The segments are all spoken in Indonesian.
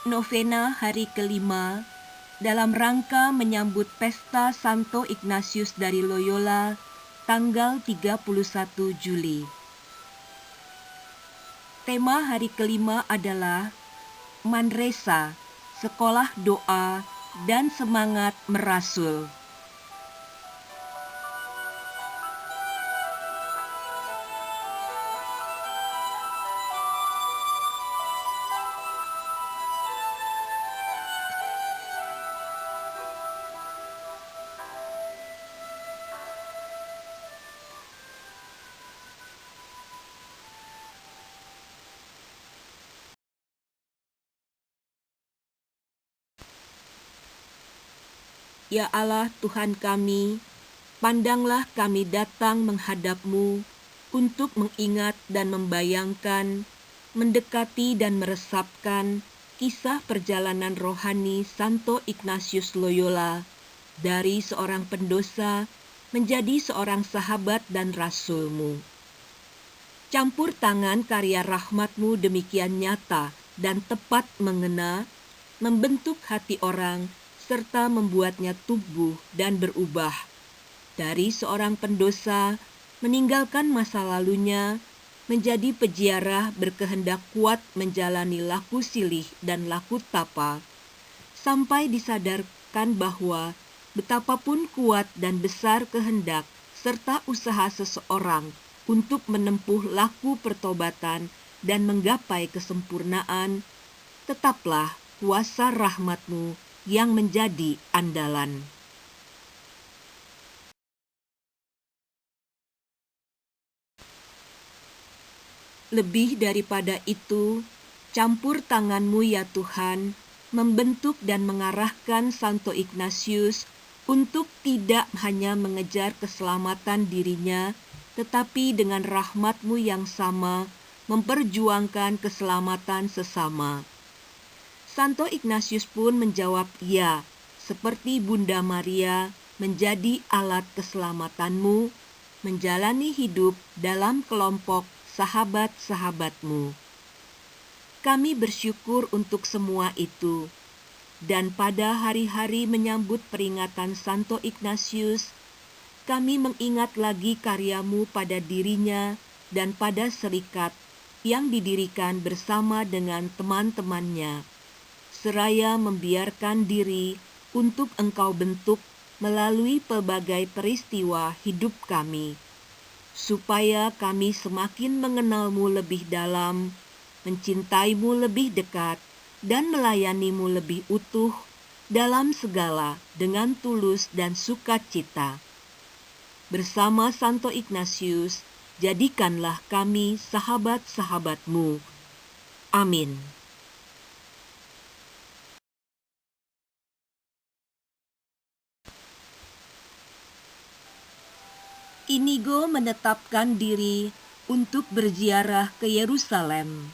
Novena hari kelima dalam rangka menyambut pesta Santo Ignatius dari Loyola tanggal 31 Juli. Tema hari kelima adalah Manresa, Sekolah Doa dan Semangat Merasul. Ya Allah Tuhan kami, pandanglah kami datang menghadap-Mu untuk mengingat dan membayangkan, mendekati dan meresapkan kisah perjalanan rohani Santo Ignatius Loyola dari seorang pendosa menjadi seorang sahabat dan rasul-Mu. Campur tangan karya rahmat-Mu demikian nyata dan tepat mengena, membentuk hati orang serta membuatnya tumbuh dan berubah. Dari seorang pendosa, meninggalkan masa lalunya, menjadi peziarah berkehendak kuat menjalani laku silih dan laku tapa, sampai disadarkan bahwa betapapun kuat dan besar kehendak serta usaha seseorang untuk menempuh laku pertobatan dan menggapai kesempurnaan, tetaplah kuasa rahmat-Mu yang menjadi andalan. Lebih daripada itu, campur tangan-Mu ya Tuhan, membentuk dan mengarahkan Santo Ignatius untuk tidak hanya mengejar keselamatan dirinya, tetapi dengan rahmat-Mu yang sama, memperjuangkan keselamatan sesama. Santo Ignatius pun menjawab ya, seperti Bunda Maria menjadi alat keselamatan-Mu, menjalani hidup dalam kelompok sahabat-sahabat-Mu. Kami bersyukur untuk semua itu, dan pada hari-hari menyambut peringatan Santo Ignatius, kami mengingat lagi karya-Mu pada dirinya dan pada serikat yang didirikan bersama dengan teman-temannya, seraya membiarkan diri untuk Engkau bentuk melalui pelbagai peristiwa hidup kami, supaya kami semakin mengenal-Mu lebih dalam, mencintai-Mu lebih dekat, dan melayani-Mu lebih utuh dalam segala dengan tulus dan sukacita. Bersama Santo Ignatius, jadikanlah kami sahabat-sahabat-Mu. Amin. Inigo menetapkan diri untuk berziarah ke Yerusalem.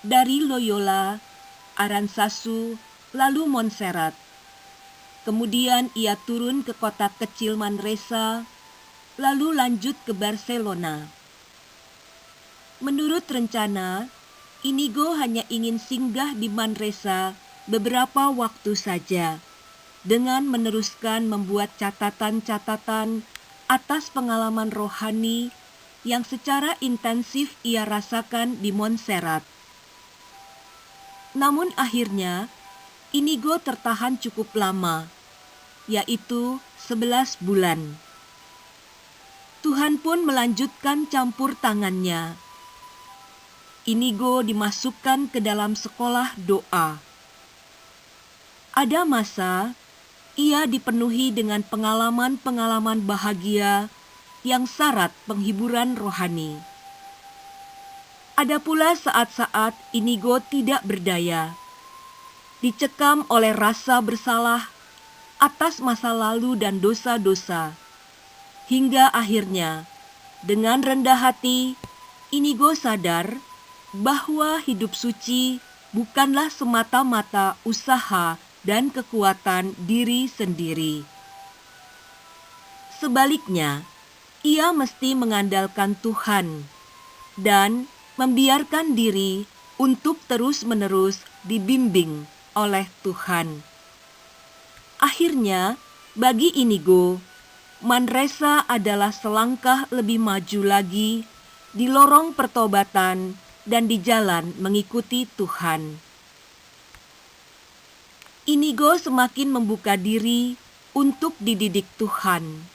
Dari Loyola, Aransasu, lalu Montserrat. Kemudian ia turun ke kota kecil Manresa, lalu lanjut ke Barcelona. Menurut rencana, Inigo hanya ingin singgah di Manresa beberapa waktu saja, dengan meneruskan membuat catatan-catatan atas pengalaman rohani yang secara intensif ia rasakan di Montserrat. Namun akhirnya, Inigo tertahan cukup lama, yaitu 11 bulan. Tuhan pun melanjutkan campur tangannya. Inigo dimasukkan ke dalam sekolah doa. Ada masa ia dipenuhi dengan pengalaman-pengalaman bahagia yang syarat penghiburan rohani. Ada pula saat-saat Inigo tidak berdaya, dicekam oleh rasa bersalah atas masa lalu dan dosa-dosa, hingga akhirnya dengan rendah hati Inigo sadar bahwa hidup suci bukanlah semata-mata usaha dan kekuatan diri sendiri. Sebaliknya, ia mesti mengandalkan Tuhan dan membiarkan diri untuk terus-menerus dibimbing oleh Tuhan. Akhirnya, bagi Inigo, Manresa adalah selangkah lebih maju lagi di lorong pertobatan dan di jalan mengikuti Tuhan. Inigo semakin membuka diri untuk dididik Tuhan.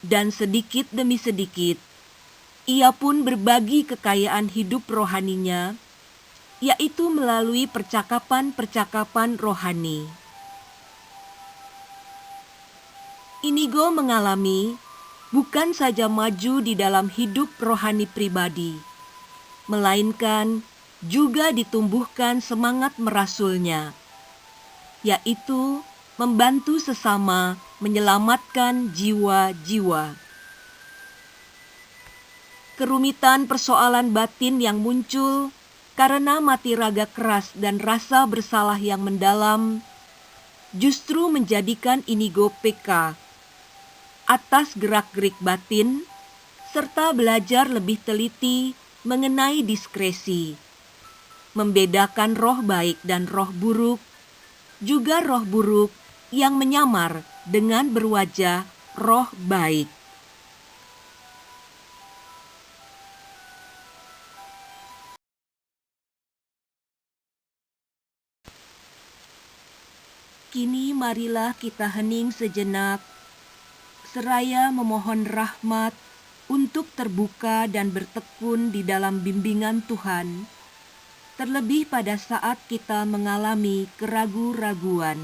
Dan sedikit demi sedikit, ia pun berbagi kekayaan hidup rohaninya, yaitu melalui percakapan-percakapan rohani. Inigo mengalami bukan saja maju di dalam hidup rohani pribadi, melainkan juga ditumbuhkan semangat merasulnya, yaitu membantu sesama menyelamatkan jiwa-jiwa. Kerumitan persoalan batin yang muncul karena mati raga keras dan rasa bersalah yang mendalam justru menjadikan Inigo peka atas gerak-gerik batin, serta belajar lebih teliti mengenai diskresi, membedakan roh baik dan roh buruk, juga roh buruk yang menyamar dengan berwajah roh baik. Kini marilah kita hening sejenak, seraya memohon rahmat untuk terbuka dan bertekun di dalam bimbingan Tuhan, terlebih pada saat kita mengalami keraguan-raguan.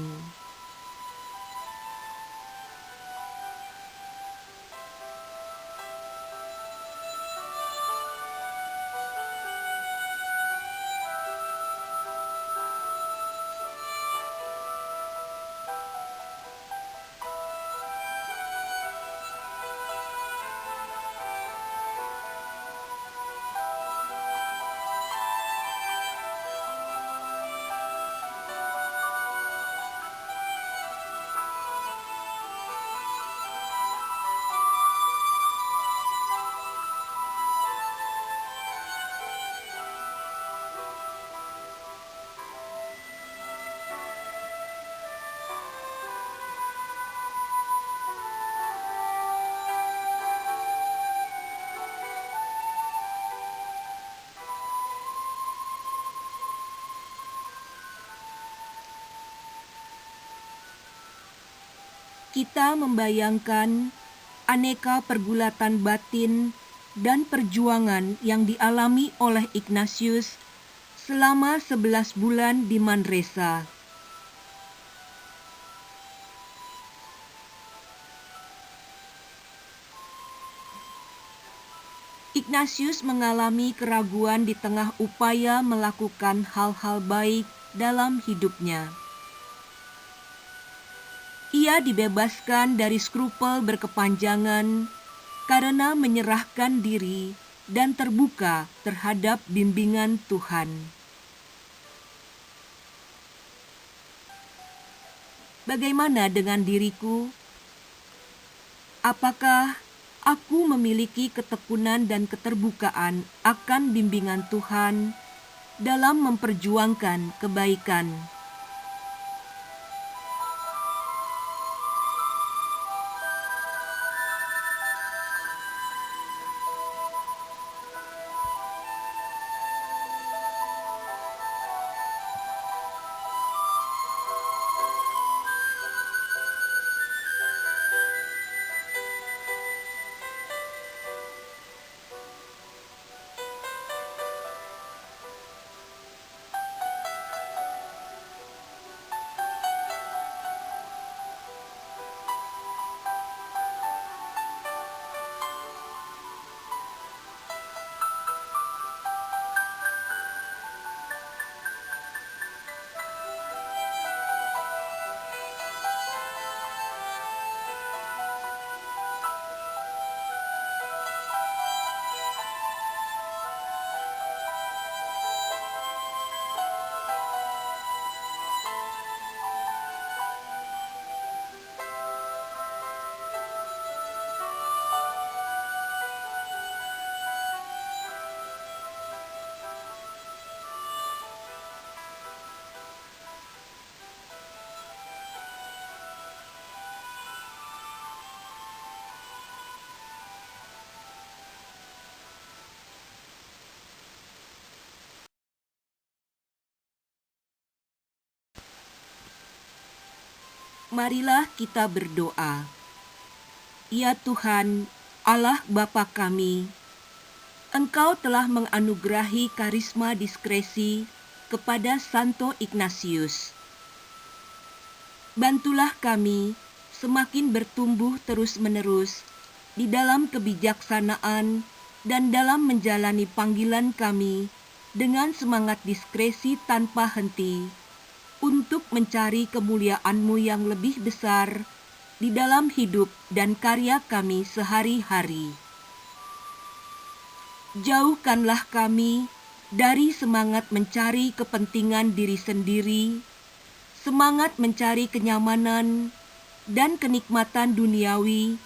Kita membayangkan aneka pergulatan batin dan perjuangan yang dialami oleh Ignatius selama 11 bulan di Manresa. Ignatius mengalami keraguan di tengah upaya melakukan hal-hal baik dalam hidupnya. Ia dibebaskan dari skrupel berkepanjangan karena menyerahkan diri dan terbuka terhadap bimbingan Tuhan. Bagaimana dengan diriku? Apakah aku memiliki ketekunan dan keterbukaan akan bimbingan Tuhan dalam memperjuangkan kebaikan? Marilah kita berdoa. Ya Tuhan, Allah Bapa kami, Engkau telah menganugerahi karisma diskresi kepada Santo Ignatius. Bantulah kami semakin bertumbuh terus-menerus di dalam kebijaksanaan dan dalam menjalani panggilan kami dengan semangat diskresi tanpa henti untuk mencari kemuliaan-Mu yang lebih besar di dalam hidup dan karya kami sehari-hari. Jauhkanlah kami dari semangat mencari kepentingan diri sendiri, semangat mencari kenyamanan dan kenikmatan duniawi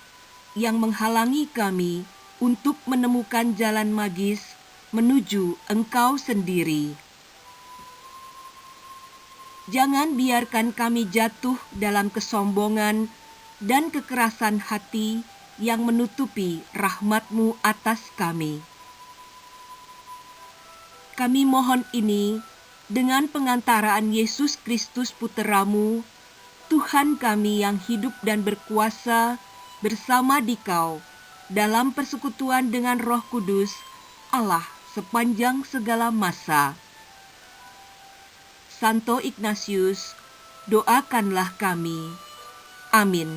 yang menghalangi kami untuk menemukan jalan magis menuju Engkau sendiri. Jangan biarkan kami jatuh dalam kesombongan dan kekerasan hati yang menutupi rahmat-Mu atas kami. Kami mohon ini dengan pengantaraan Yesus Kristus Putra-Mu, Tuhan kami yang hidup dan berkuasa bersama Dikau dalam persekutuan dengan Roh Kudus, Allah sepanjang segala masa. Santo Ignatius, doakanlah kami. Amin.